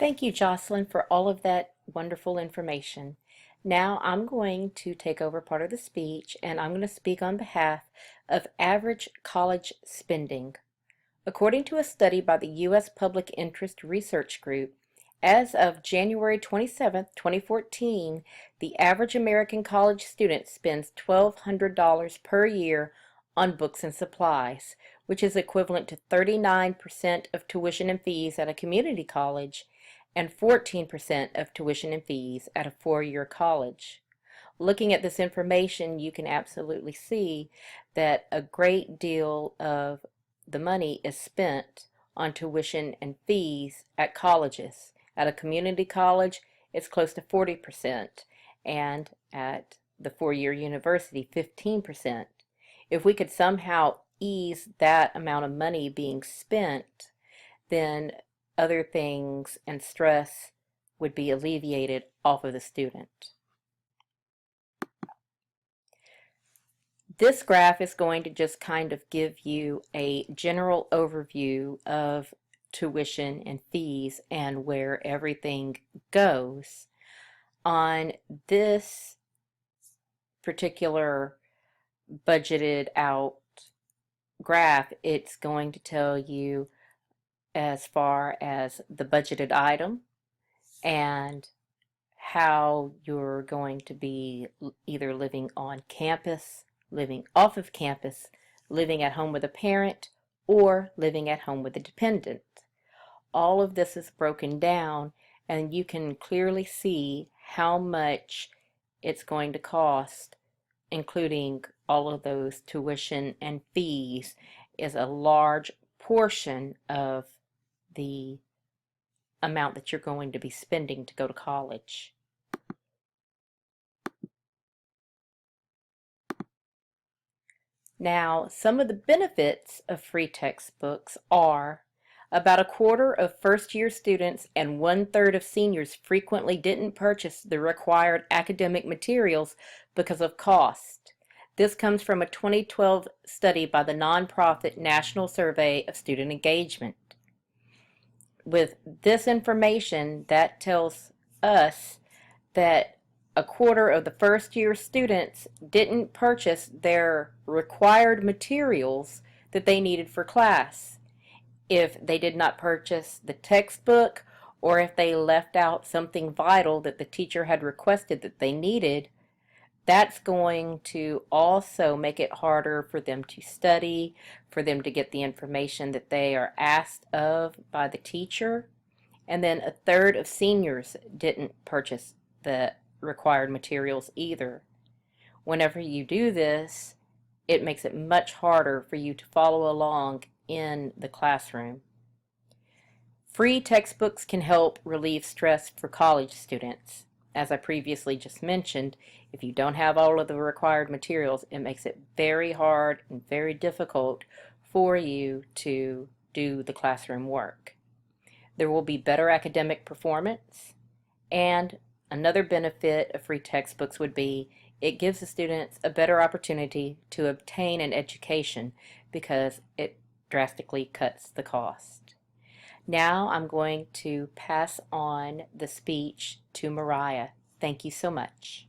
Thank you, Jocelyn, for all of that wonderful information. Now I'm going to take over part of the speech and I'm going to speak on behalf of average college spending. According to a study by the U.S. Public Interest Research Group, as of January 27, 2014, the average American college student spends $1,200 per year on books and supplies, which is equivalent to 39% of tuition and fees at a community college and 14% of tuition and fees at a four-year college. Looking at this information, you can absolutely see that a great deal of the money is spent on tuition and fees at colleges. At a community college, it's close to 40%, and at the four-year university, 15%. If we could somehow ease that amount of money being spent, then other things and stress would be alleviated off of the student. This graph is going to just kind of give you a general overview of tuition and fees and where everything goes. On this particular budgeted out graph, it's going to tell you as far as the budgeted item and how you're going to be either living on campus, living off of campus, living at home with a parent, or living at home with a dependent. All of this is broken down and you can clearly see how much it's going to cost, including all of those tuition and fees is a large portion of the amount that you're going to be spending to go to college. Now, some of the benefits of free textbooks are about a quarter of first-year students and one-third of seniors frequently didn't purchase the required academic materials because of cost. This comes from a 2012 study by the nonprofit National Survey of Student Engagement. With this information, that tells us that a quarter of the first-year students didn't purchase their required materials that they needed for class. If they did not purchase the textbook, or if they left out something vital that the teacher had requested that they needed, that's going to also make it harder for them to study, for them to get the information that they are asked of by the teacher. And then a third of seniors didn't purchase the required materials either. Whenever you do this, it makes it much harder for you to follow along in the classroom. Free textbooks can help relieve stress for college students. As I previously just mentioned, if you don't have all of the required materials, it makes it very hard and very difficult for you to do the classroom work. There will be better academic performance, and another benefit of free textbooks would be it gives the students a better opportunity to obtain an education because it drastically cuts the cost. Now I'm going to pass on the speech to Mariah. Thank you so much.